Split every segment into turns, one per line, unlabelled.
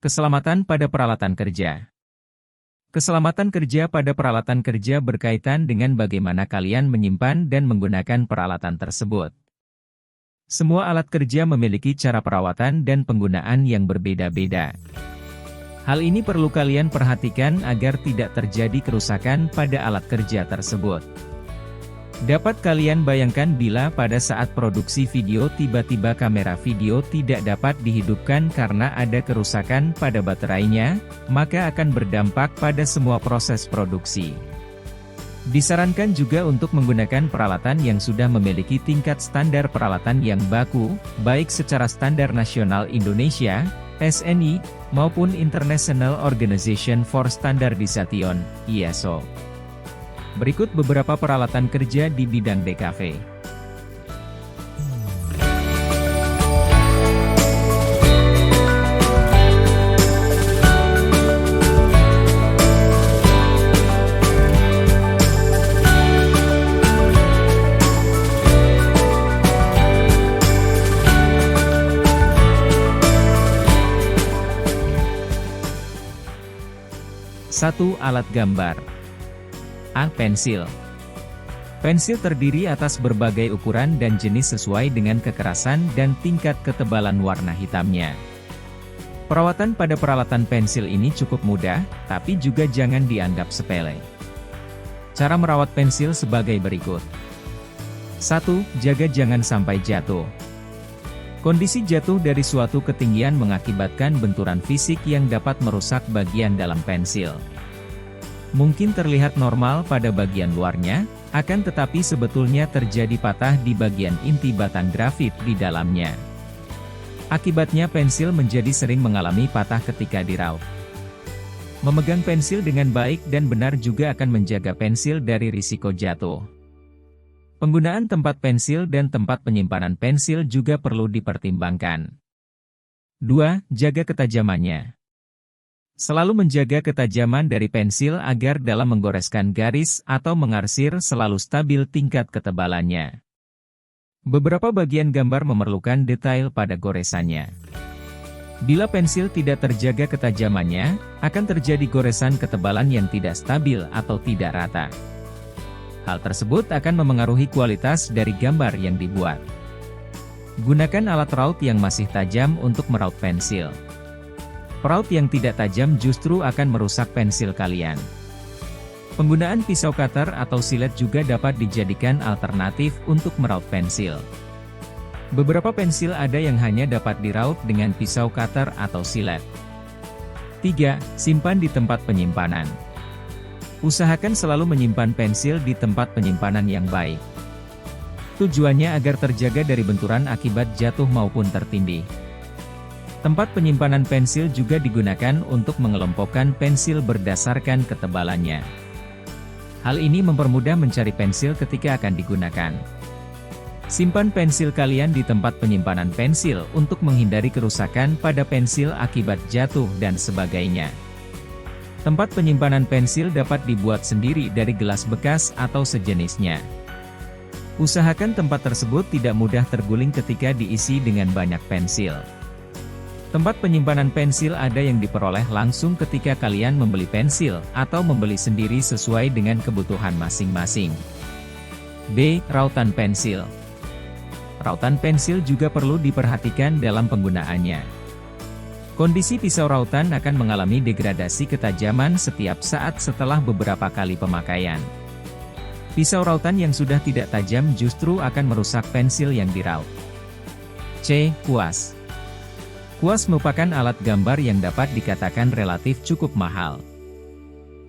Keselamatan pada peralatan kerja. Keselamatan kerja pada peralatan kerja berkaitan dengan bagaimana kalian menyimpan dan menggunakan peralatan tersebut. Semua alat kerja memiliki cara perawatan dan penggunaan yang berbeda-beda. Hal ini perlu kalian perhatikan agar tidak terjadi kerusakan pada alat kerja tersebut. Dapat kalian bayangkan bila pada saat produksi video tiba-tiba kamera video tidak dapat dihidupkan karena ada kerusakan pada baterainya, maka akan berdampak pada semua proses produksi. Disarankan juga untuk menggunakan peralatan yang sudah memiliki tingkat standar peralatan yang baku, baik secara standar nasional Indonesia, SNI, maupun International Organization for Standardization, ISO. Berikut beberapa peralatan kerja di bidang DKV. Satu alat gambar. A. Pensil. Pensil terdiri atas berbagai ukuran dan jenis sesuai dengan kekerasan dan tingkat ketebalan warna hitamnya. Perawatan pada peralatan pensil ini cukup mudah, tapi juga jangan dianggap sepele. Cara merawat pensil sebagai berikut. 1. Jaga jangan sampai jatuh. Kondisi jatuh dari suatu ketinggian mengakibatkan benturan fisik yang dapat merusak bagian dalam pensil. Mungkin terlihat normal pada bagian luarnya, akan tetapi sebetulnya terjadi patah di bagian inti batang grafit di dalamnya. Akibatnya pensil menjadi sering mengalami patah ketika diraut. Memegang pensil dengan baik dan benar juga akan menjaga pensil dari risiko jatuh. Penggunaan tempat pensil dan tempat penyimpanan pensil juga perlu dipertimbangkan. 2. Jaga ketajamannya. Selalu menjaga ketajaman dari pensil agar dalam menggoreskan garis atau mengarsir selalu stabil tingkat ketebalannya. Beberapa bagian gambar memerlukan detail pada goresannya. Bila pensil tidak terjaga ketajamannya, akan terjadi goresan ketebalan yang tidak stabil atau tidak rata. Hal tersebut akan memengaruhi kualitas dari gambar yang dibuat. Gunakan alat raut yang masih tajam untuk meraut pensil. Peraut yang tidak tajam justru akan merusak pensil kalian. Penggunaan pisau cutter atau silet juga dapat dijadikan alternatif untuk meraut pensil. Beberapa pensil ada yang hanya dapat diraut dengan pisau cutter atau silet. 3. Simpan di tempat penyimpanan. Usahakan selalu menyimpan pensil di tempat penyimpanan yang baik. Tujuannya agar terjaga dari benturan akibat jatuh maupun tertindih. Tempat penyimpanan pensil juga digunakan untuk mengelompokkan pensil berdasarkan ketebalannya. Hal ini mempermudah mencari pensil ketika akan digunakan. Simpan pensil kalian di tempat penyimpanan pensil untuk menghindari kerusakan pada pensil akibat jatuh dan sebagainya. Tempat penyimpanan pensil dapat dibuat sendiri dari gelas bekas atau sejenisnya. Usahakan tempat tersebut tidak mudah terguling ketika diisi dengan banyak pensil. Tempat penyimpanan pensil ada yang diperoleh langsung ketika kalian membeli pensil, atau membeli sendiri sesuai dengan kebutuhan masing-masing. B. Rautan pensil. Rautan pensil juga perlu diperhatikan dalam penggunaannya. Kondisi pisau rautan akan mengalami degradasi ketajaman setiap saat setelah beberapa kali pemakaian. Pisau rautan yang sudah tidak tajam justru akan merusak pensil yang diraut. C. Kuas. Kuas merupakan alat gambar yang dapat dikatakan relatif cukup mahal.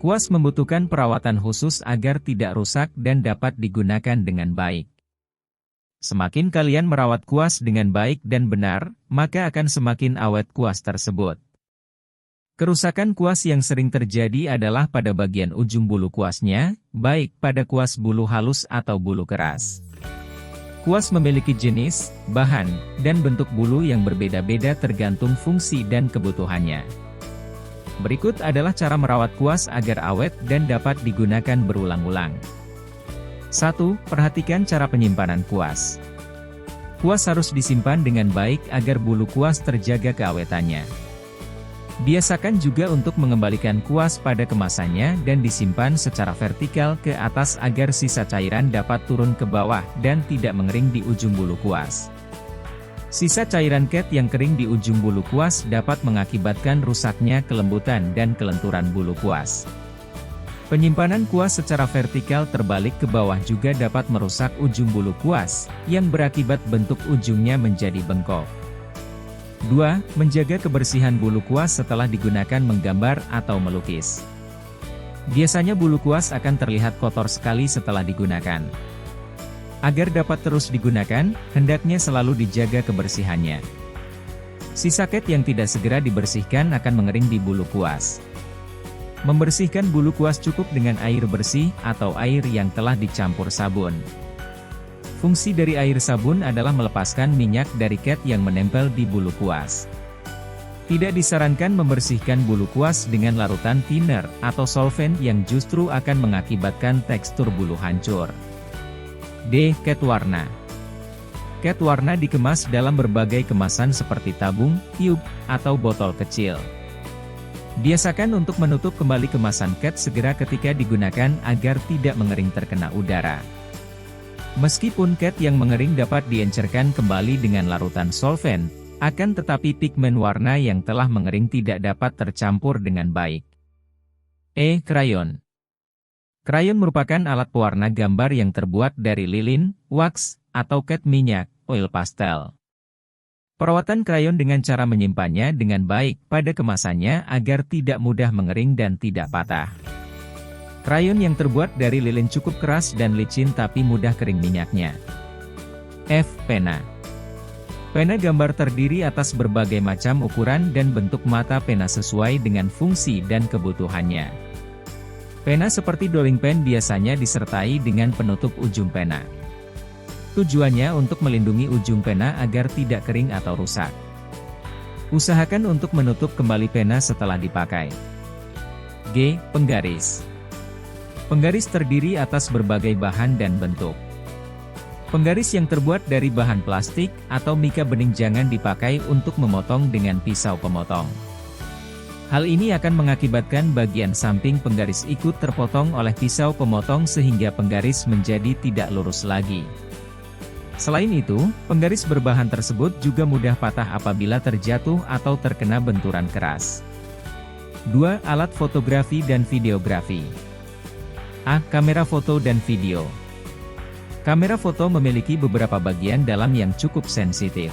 Kuas membutuhkan perawatan khusus agar tidak rusak dan dapat digunakan dengan baik. Semakin kalian merawat kuas dengan baik dan benar, maka akan semakin awet kuas tersebut. Kerusakan kuas yang sering terjadi adalah pada bagian ujung bulu kuasnya, baik pada kuas bulu halus atau bulu keras. Kuas memiliki jenis, bahan, dan bentuk bulu yang berbeda-beda tergantung fungsi dan kebutuhannya. Berikut adalah cara merawat kuas agar awet dan dapat digunakan berulang-ulang. 1. Perhatikan cara penyimpanan kuas. Kuas harus disimpan dengan baik agar bulu kuas terjaga keawetannya. Biasakan juga untuk mengembalikan kuas pada kemasannya dan disimpan secara vertikal ke atas agar sisa cairan dapat turun ke bawah dan tidak mengering di ujung bulu kuas. Sisa cairan cat yang kering di ujung bulu kuas dapat mengakibatkan rusaknya kelembutan dan kelenturan bulu kuas. Penyimpanan kuas secara vertikal terbalik ke bawah juga dapat merusak ujung bulu kuas, yang berakibat bentuk ujungnya menjadi bengkok. 2. Menjaga kebersihan bulu kuas setelah digunakan menggambar atau melukis. Biasanya bulu kuas akan terlihat kotor sekali setelah digunakan. Agar dapat terus digunakan, hendaknya selalu dijaga kebersihannya. Sisa cat yang tidak segera dibersihkan akan mengering di bulu kuas. Membersihkan bulu kuas cukup dengan air bersih atau air yang telah dicampur sabun. Fungsi dari air sabun adalah melepaskan minyak dari cat yang menempel di bulu kuas. Tidak disarankan membersihkan bulu kuas dengan larutan thinner atau solvent yang justru akan mengakibatkan tekstur bulu hancur. D. Cat warna. Cat warna dikemas dalam berbagai kemasan seperti tabung, tube, atau botol kecil. Biasakan untuk menutup kembali kemasan cat segera ketika digunakan agar tidak mengering terkena udara. Meskipun cat yang mengering dapat diencerkan kembali dengan larutan solvent, akan tetapi pigmen warna yang telah mengering tidak dapat tercampur dengan baik. E. Krayon. Krayon merupakan alat pewarna gambar yang terbuat dari lilin, wax, atau cat minyak, oil pastel. Perawatan krayon dengan cara menyimpannya dengan baik pada kemasannya agar tidak mudah mengering dan tidak patah. Krayon yang terbuat dari lilin cukup keras dan licin tapi mudah kering minyaknya. F. Pena. Pena gambar terdiri atas berbagai macam ukuran dan bentuk mata pena sesuai dengan fungsi dan kebutuhannya. Pena seperti drawing pen biasanya disertai dengan penutup ujung pena. Tujuannya untuk melindungi ujung pena agar tidak kering atau rusak. Usahakan untuk menutup kembali pena setelah dipakai. G. Penggaris. Penggaris terdiri atas berbagai bahan dan bentuk. Penggaris yang terbuat dari bahan plastik atau mika bening jangan dipakai untuk memotong dengan pisau pemotong. Hal ini akan mengakibatkan bagian samping penggaris ikut terpotong oleh pisau pemotong sehingga penggaris menjadi tidak lurus lagi. Selain itu, penggaris berbahan tersebut juga mudah patah apabila terjatuh atau terkena benturan keras. 2. Alat fotografi dan videografi. A. Kamera foto dan video. Kamera foto memiliki beberapa bagian dalam yang cukup sensitif.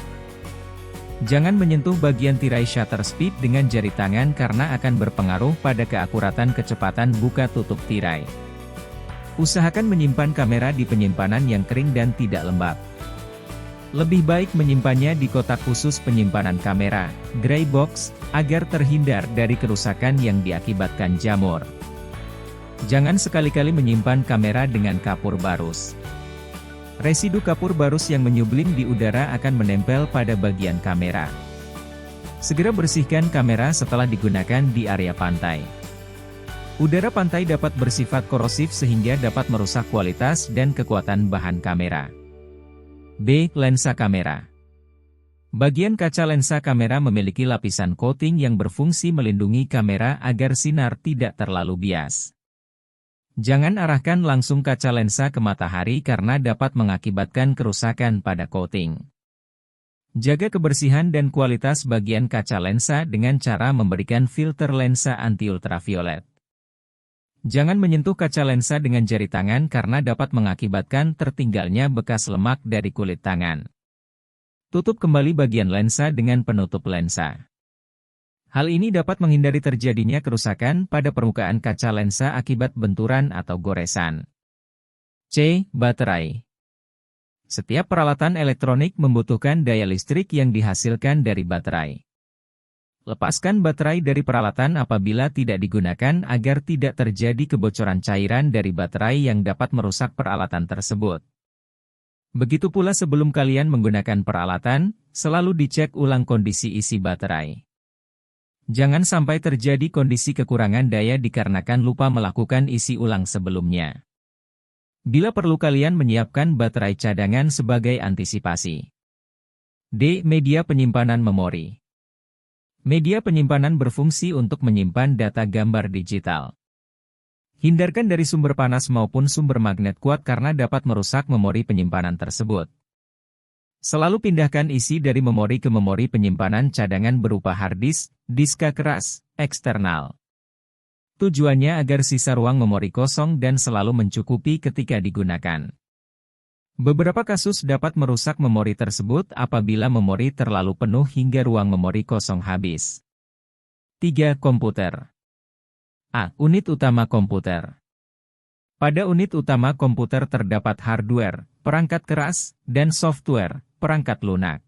Jangan menyentuh bagian tirai shutter speed dengan jari tangan karena akan berpengaruh pada keakuratan kecepatan buka tutup tirai. Usahakan menyimpan kamera di penyimpanan yang kering dan tidak lembab. Lebih baik menyimpannya di kotak khusus penyimpanan kamera, gray box, agar terhindar dari kerusakan yang diakibatkan jamur. Jangan sekali-kali menyimpan kamera dengan kapur barus. Residu kapur barus yang menyublim di udara akan menempel pada bagian kamera. Segera bersihkan kamera setelah digunakan di area pantai. Udara pantai dapat bersifat korosif sehingga dapat merusak kualitas dan kekuatan bahan kamera. B. Lensa kamera. Bagian kaca lensa kamera memiliki lapisan coating yang berfungsi melindungi kamera agar sinar tidak terlalu bias. Jangan arahkan langsung kaca lensa ke matahari karena dapat mengakibatkan kerusakan pada coating. Jaga kebersihan dan kualitas bagian kaca lensa dengan cara memberikan filter lensa anti-ultraviolet. Jangan menyentuh kaca lensa dengan jari tangan karena dapat mengakibatkan tertinggalnya bekas lemak dari kulit tangan. Tutup kembali bagian lensa dengan penutup lensa. Hal ini dapat menghindari terjadinya kerusakan pada permukaan kaca lensa akibat benturan atau goresan. C. Baterai. Setiap peralatan elektronik membutuhkan daya listrik yang dihasilkan dari baterai. Lepaskan baterai dari peralatan apabila tidak digunakan agar tidak terjadi kebocoran cairan dari baterai yang dapat merusak peralatan tersebut. Begitu pula sebelum kalian menggunakan peralatan, selalu dicek ulang kondisi isi baterai. Jangan sampai terjadi kondisi kekurangan daya dikarenakan lupa melakukan isi ulang sebelumnya. Bila perlu kalian menyiapkan baterai cadangan sebagai antisipasi. D. Media penyimpanan memori. Media penyimpanan berfungsi untuk menyimpan data gambar digital. Hindarkan dari sumber panas maupun sumber magnet kuat karena dapat merusak memori penyimpanan tersebut. Selalu pindahkan isi dari memori ke memori penyimpanan cadangan berupa hard disk, disk keras, eksternal. Tujuannya agar sisa ruang memori kosong dan selalu mencukupi ketika digunakan. Beberapa kasus dapat merusak memori tersebut apabila memori terlalu penuh hingga ruang memori kosong habis. 3. Komputer. A. Unit utama komputer. Pada unit utama komputer terdapat hardware, perangkat keras, dan software, perangkat lunak.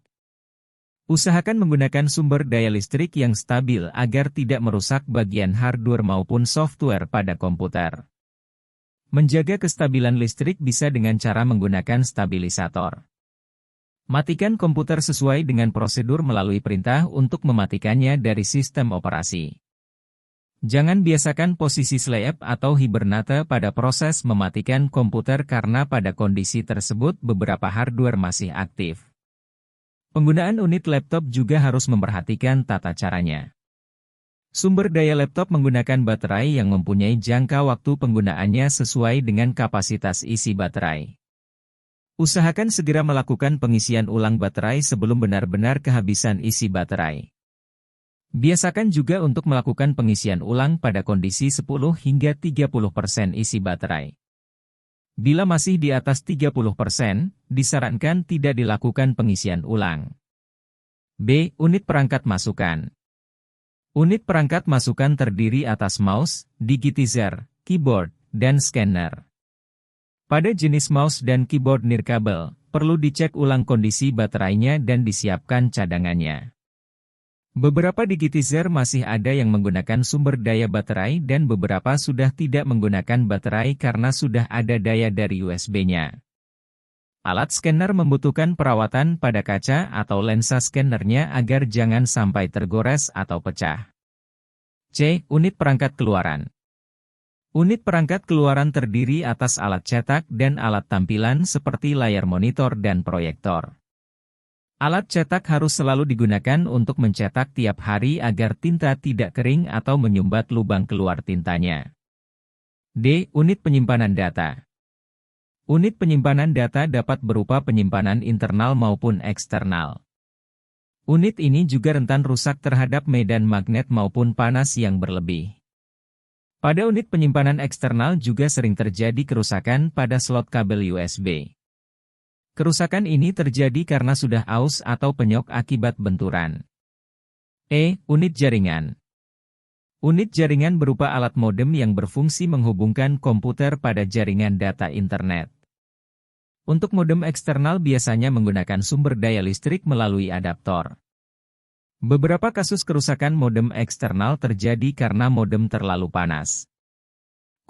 Usahakan menggunakan sumber daya listrik yang stabil agar tidak merusak bagian hardware maupun software pada komputer. Menjaga kestabilan listrik bisa dengan cara menggunakan stabilisator. Matikan komputer sesuai dengan prosedur melalui perintah untuk mematikannya dari sistem operasi. Jangan biasakan posisi sleep atau hibernate pada proses mematikan komputer karena pada kondisi tersebut beberapa hardware masih aktif. Penggunaan unit laptop juga harus memperhatikan tata caranya. Sumber daya laptop menggunakan baterai yang mempunyai jangka waktu penggunaannya sesuai dengan kapasitas isi baterai. Usahakan segera melakukan pengisian ulang baterai sebelum benar-benar kehabisan isi baterai. Biasakan juga untuk melakukan pengisian ulang pada kondisi 10 hingga 30% isi baterai. Bila masih di atas 30%, disarankan tidak dilakukan pengisian ulang. B. Unit perangkat masukan. Unit perangkat masukan terdiri atas mouse, digitizer, keyboard, dan scanner. Pada jenis mouse dan keyboard nirkabel, perlu dicek ulang kondisi baterainya dan disiapkan cadangannya. Beberapa digitizer masih ada yang menggunakan sumber daya baterai dan beberapa sudah tidak menggunakan baterai karena sudah ada daya dari USB-nya. Alat scanner membutuhkan perawatan pada kaca atau lensa scannernya agar jangan sampai tergores atau pecah. C. Unit perangkat keluaran. Unit perangkat keluaran terdiri atas alat cetak dan alat tampilan seperti layar monitor dan proyektor. Alat cetak harus selalu digunakan untuk mencetak tiap hari agar tinta tidak kering atau menyumbat lubang keluar tintanya. D. Unit penyimpanan data. Unit penyimpanan data dapat berupa penyimpanan internal maupun eksternal. Unit ini juga rentan rusak terhadap medan magnet maupun panas yang berlebih. Pada unit penyimpanan eksternal juga sering terjadi kerusakan pada slot kabel USB. Kerusakan ini terjadi karena sudah aus atau penyok akibat benturan. E. Unit jaringan. Unit jaringan berupa alat modem yang berfungsi menghubungkan komputer pada jaringan data internet. Untuk modem eksternal biasanya menggunakan sumber daya listrik melalui adaptor. Beberapa kasus kerusakan modem eksternal terjadi karena modem terlalu panas.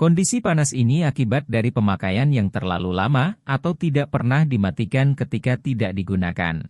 Kondisi panas ini akibat dari pemakaian yang terlalu lama atau tidak pernah dimatikan ketika tidak digunakan.